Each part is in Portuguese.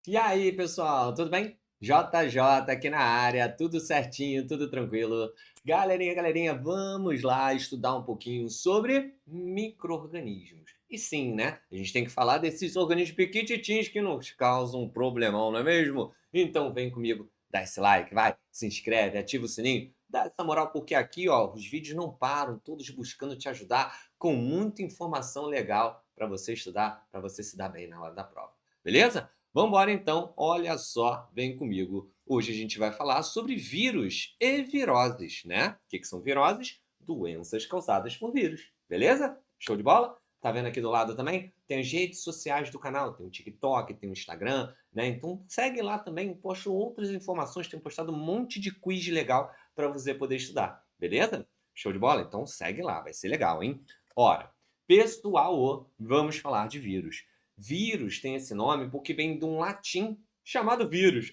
E aí, pessoal, tudo bem? JJ aqui na área, tudo certinho, tudo tranquilo. Galerinha, vamos lá estudar um pouquinho sobre micro-organismos. E sim, né? A gente tem que falar desses organismos pequititinhos que nos causam um problemão, não é mesmo? Então vem comigo, dá esse like, vai, se inscreve, ativa o sininho, dá essa moral, porque aqui, ó, os vídeos não param, todos buscando te ajudar com muita informação legal para você estudar, para você se dar bem na hora da prova. Beleza? Vamos embora então, olha só, vem comigo. Hoje a gente vai falar sobre vírus e viroses, né? O que são viroses? Doenças causadas por vírus, beleza? Show de bola? Tá vendo aqui do lado também? Tem as redes sociais do canal, tem o TikTok, tem o Instagram, né? Então segue lá também, posto outras informações, tenho postado um monte de quiz legal para você poder estudar, beleza? Show de bola? Então segue lá, vai ser legal, hein? Ora, pessoal, vamos falar de vírus. Vírus tem esse nome porque vem de um latim chamado vírus.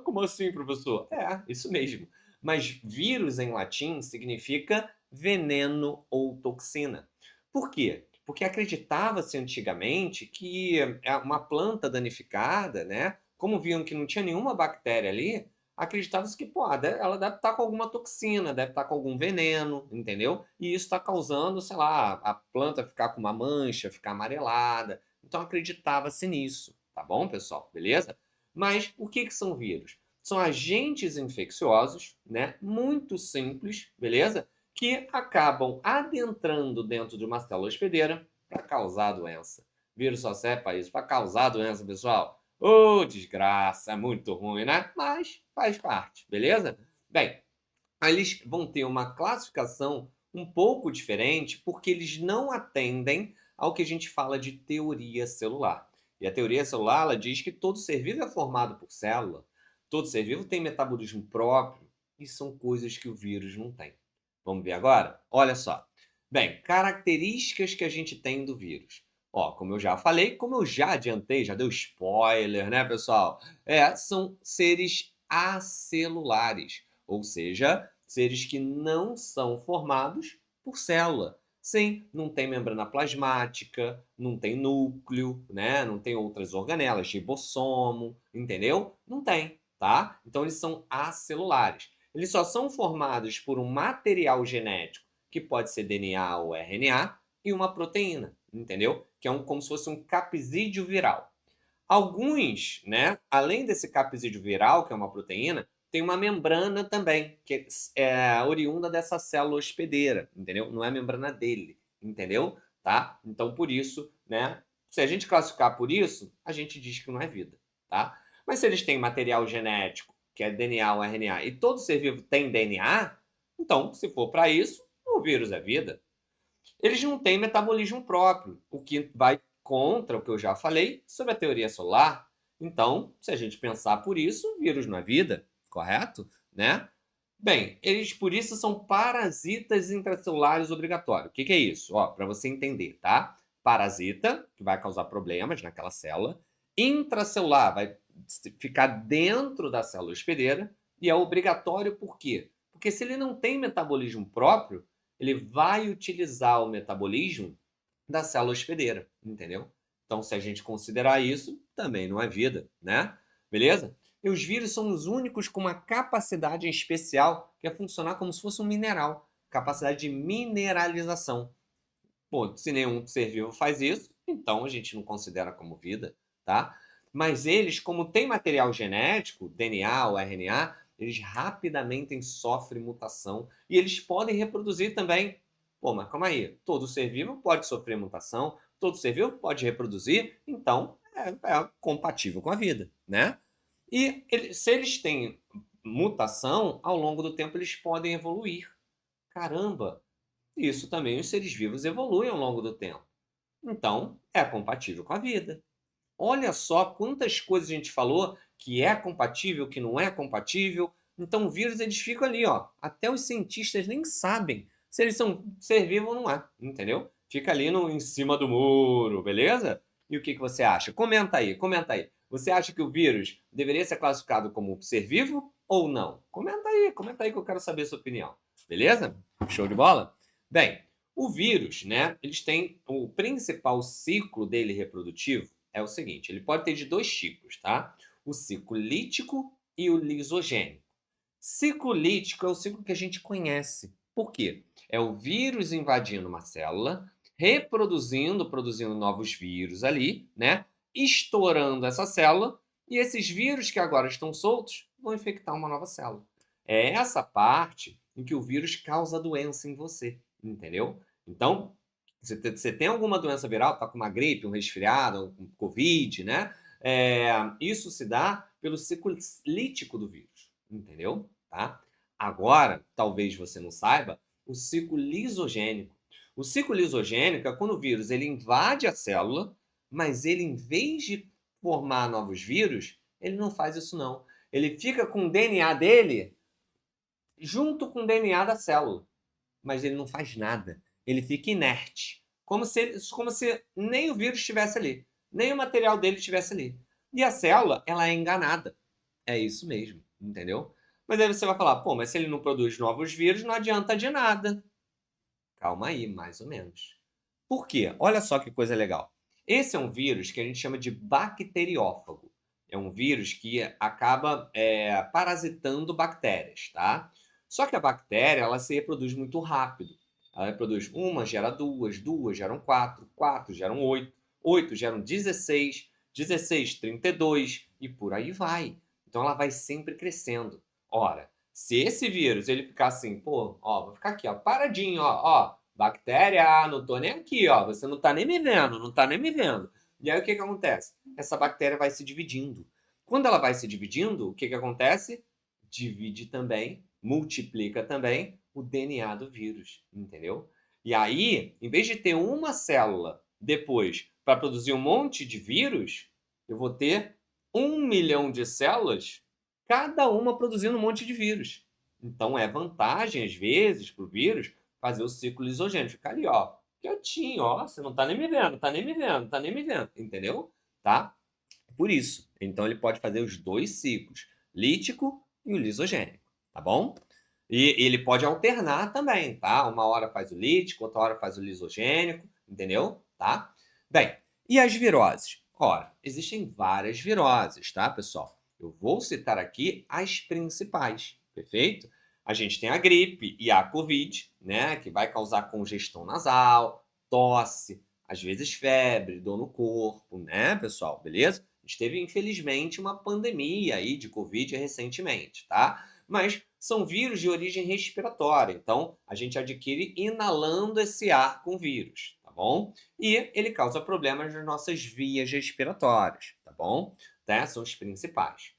Como assim, professor? É, isso mesmo. Mas vírus em latim significa veneno ou toxina. Por quê? Porque acreditava-se antigamente que uma planta danificada, né? Como viam que não tinha nenhuma bactéria ali, acreditava-se que, pô, ela deve estar com alguma toxina, deve estar com algum veneno, entendeu? E isso está causando, sei lá, a planta ficar com uma mancha, ficar amarelada. Então acreditava-se nisso, tá bom, pessoal? Beleza? Mas o que são vírus? São agentes infecciosos, né? Muito simples, beleza? Que acabam adentrando dentro de uma célula hospedeira para causar a doença. Vírus só serve para isso, para causar a doença, pessoal. Ô, desgraça, é muito ruim, né? Mas faz parte, beleza? Bem, eles vão ter uma classificação um pouco diferente, porque eles não atendem ao que a gente fala de teoria celular. E a teoria celular ela diz que todo ser vivo é formado por célula, todo ser vivo tem metabolismo próprio, e são coisas que o vírus não tem. Vamos ver agora? Olha só. Bem, características que a gente tem do vírus. Ó, como eu já falei, como eu já adiantei, já deu spoiler, né, pessoal? São seres acelulares, ou seja, seres que não são formados por célula. Sim, não tem membrana plasmática, não tem núcleo, né? Não tem outras organelas, ribossomo, entendeu? Não tem, tá? Então eles são acelulares. Eles só são formados por um material genético, que pode ser DNA ou RNA, e uma proteína, entendeu? Que é como se fosse um capsídeo viral. Alguns, né, além desse capsídeo viral, que é uma proteína, tem uma membrana também, que é oriunda dessa célula hospedeira, entendeu? Não é a membrana dele, entendeu? Tá? Então, por isso, né, se a gente classificar por isso, a gente diz que não é vida, tá? Mas se eles têm material genético, que é DNA ou RNA, e todo ser vivo tem DNA, então, se for para isso, o vírus é vida. Eles não têm metabolismo próprio, o que vai contra o que eu já falei sobre a teoria solar. Então, se a gente pensar por isso, o vírus não é vida, correto? Né? Bem, eles por isso são parasitas intracelulares obrigatórios. O que é isso? Para você entender, tá? Parasita, que vai causar problemas naquela célula. Intracelular, vai ficar dentro da célula hospedeira. E é obrigatório por quê? Porque se ele não tem metabolismo próprio, ele vai utilizar o metabolismo da célula hospedeira, entendeu? Então, se a gente considerar isso, também não é vida, né? Beleza? E os vírus são os únicos com uma capacidade especial que é funcionar como se fosse um mineral, capacidade de mineralização. Pô, se nenhum ser vivo faz isso, então a gente não considera como vida, tá? Mas eles, como tem material genético, DNA ou RNA, eles rapidamente sofrem mutação e eles podem reproduzir também. Pô, mas calma aí, todo ser vivo pode sofrer mutação, todo ser vivo pode reproduzir, então é compatível com a vida, né? E se eles têm mutação, ao longo do tempo eles podem evoluir. Caramba, isso também os seres vivos evoluem ao longo do tempo. Então, é compatível com a vida. Olha só quantas coisas a gente falou que é compatível, que não é compatível. Então, o vírus eles ficam ali, ó. Até os cientistas nem sabem se eles são ser vivo ou não é, entendeu? Fica ali no, em cima do muro, beleza? E o que você acha? Comenta aí, comenta aí. Você acha que o vírus deveria ser classificado como ser vivo ou não? Comenta aí que eu quero saber a sua opinião. Beleza? Show de bola? Bem, o vírus, né? Eles têm o principal ciclo dele reprodutivo é o seguinte, ele pode ter de dois tipos, tá? O ciclo lítico e o lisogênico. Ciclo lítico é o ciclo que a gente conhece. Por quê? É o vírus invadindo uma célula, reproduzindo, produzindo novos vírus ali, né? Estourando essa célula, e esses vírus que agora estão soltos vão infectar uma nova célula. É essa parte em que o vírus causa doença em você, entendeu? Então, você tem alguma doença viral, tá com uma gripe, um resfriado, um Covid, né? Isso se dá pelo ciclo lítico do vírus, entendeu? Tá? Agora, talvez você não saiba, o ciclo lisogênico. O ciclo lisogênico é quando o vírus ele invade a célula, mas ele, em vez de formar novos vírus, ele não faz isso não. Ele fica com o DNA dele junto com o DNA da célula, mas ele não faz nada. Ele fica inerte, como se nem o vírus estivesse ali, nem o material dele estivesse ali. E a célula, ela é enganada. É isso mesmo, entendeu? Mas aí você vai falar, pô, mas se ele não produz novos vírus, não adianta de nada. Calma aí, mais ou menos. Por quê? Olha só que coisa legal. Esse é um vírus que a gente chama de bacteriófago. É um vírus que acaba parasitando bactérias, tá? Só que a bactéria, ela se reproduz muito rápido. Ela reproduz uma, gera duas, duas geram quatro, quatro geram oito, oito geram 16, 16, 32 e por aí vai. Então ela vai sempre crescendo. Ora, se esse vírus ele ficar assim, pô, ó, vou ficar aqui, ó, paradinho, ó, bactéria, não tô nem aqui, ó, você não tá nem me vendo, não tá nem me vendo. E aí o que que acontece? Essa bactéria vai se dividindo. Quando ela vai se dividindo, o que que acontece? Divide também, multiplica também o DNA do vírus, entendeu? E aí, em vez de ter uma célula depois para produzir um monte de vírus, eu vou ter 1 milhão de células, cada uma produzindo um monte de vírus. Então é vantagem, às vezes, para o vírus fazer o ciclo lisogênico, ficar ali, ó, quietinho, ó, você não tá nem me vendo, tá nem me vendo, tá nem me vendo, entendeu? Tá? Por isso. Então ele pode fazer os dois ciclos, lítico e o lisogênico, tá bom? E ele pode alternar também, tá? Uma hora faz o lítico, outra hora faz o lisogênico, entendeu? Tá? Bem, e as viroses? Ora, existem várias viroses, tá, pessoal? Eu vou citar aqui as principais, perfeito? A gente tem a gripe e a Covid, né, que vai causar congestão nasal, tosse, às vezes febre, dor no corpo, né, pessoal? Beleza? A gente teve, infelizmente, uma pandemia aí de Covid recentemente, tá? Mas são vírus de origem respiratória, então a gente adquire inalando esse ar com vírus, tá bom? E ele causa problemas nas nossas vias respiratórias, tá bom? Tá? São os principais.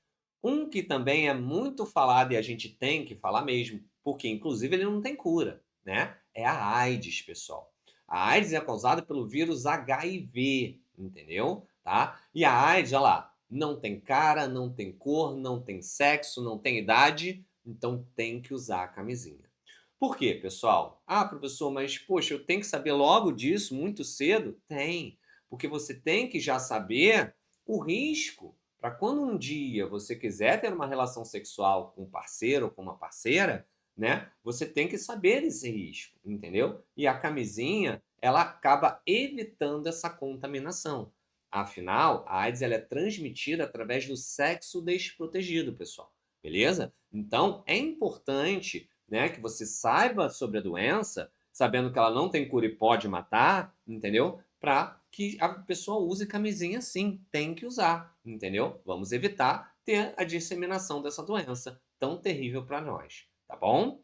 Um que também é muito falado e a gente tem que falar mesmo, porque inclusive ele não tem cura, né? É a AIDS, pessoal. A AIDS é causada pelo vírus HIV, entendeu? Tá? E a AIDS, olha lá, não tem cara, não tem cor, não tem sexo, não tem idade, então tem que usar a camisinha. Por quê, pessoal? Ah, professor, mas poxa, eu tenho que saber logo disso muito cedo? Tem, porque você tem que já saber o risco para quando um dia você quiser ter uma relação sexual com um parceiro ou com uma parceira, né? Você tem que saber esse risco, entendeu? E a camisinha, ela acaba evitando essa contaminação. Afinal, a AIDS ela é transmitida através do sexo desprotegido, pessoal. Beleza? Então, é importante, né, que você saiba sobre a doença, sabendo que ela não tem cura e pode matar, entendeu? Para que a pessoa use camisinha sim, tem que usar, entendeu? Vamos evitar ter a disseminação dessa doença tão terrível para nós, tá bom?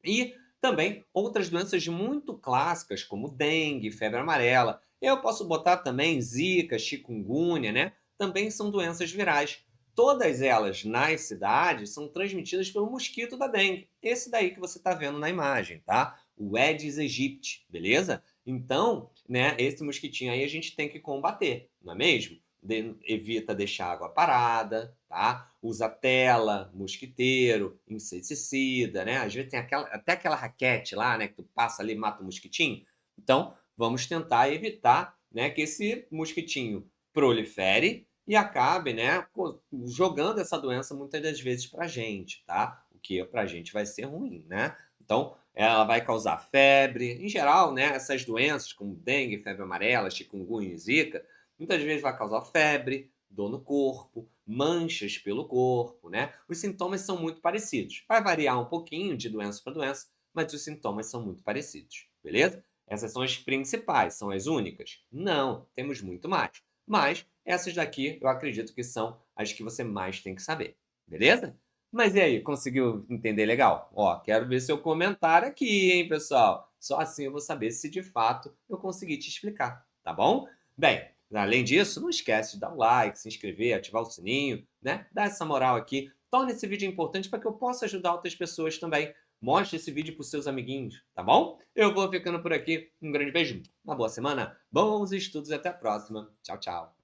E também outras doenças muito clássicas, como dengue, febre amarela. Eu posso botar também zika, chikungunya, né? Também são doenças virais. Todas elas nas cidades são transmitidas pelo mosquito da dengue. Esse daí que você está vendo na imagem, tá? O Aedes aegypti, beleza? Então, né, esse mosquitinho aí a gente tem que combater, não é mesmo? Evita deixar água parada, tá? Usa tela, mosquiteiro, inseticida, né? Às vezes tem até aquela raquete lá, né? Que tu passa ali e mata o mosquitinho. Então, vamos tentar evitar, né, que esse mosquitinho prolifere e acabe, né, jogando essa doença muitas das vezes pra gente, tá? O que pra gente vai ser ruim, né? Então, ela vai causar febre. Em geral, né, essas doenças como dengue, febre amarela, chikungunya e zika, muitas vezes vai causar febre, dor no corpo, manchas pelo corpo, né? Os sintomas são muito parecidos. Vai variar um pouquinho de doença para doença, mas os sintomas são muito parecidos, beleza? Essas são as principais, são as únicas? Não, temos muito mais. Mas essas daqui eu acredito que são as que você mais tem que saber, beleza? Mas e aí, conseguiu entender legal? Ó, quero ver seu comentário aqui, hein, pessoal? Só assim eu vou saber se de fato eu consegui te explicar, tá bom? Bem, além disso, não esquece de dar o like, se inscrever, ativar o sininho, né? Dá essa moral aqui. Torne esse vídeo importante para que eu possa ajudar outras pessoas também. Mostre esse vídeo para os seus amiguinhos, tá bom? Eu vou ficando por aqui. Um grande beijo, uma boa semana, bons estudos e até a próxima. Tchau, tchau.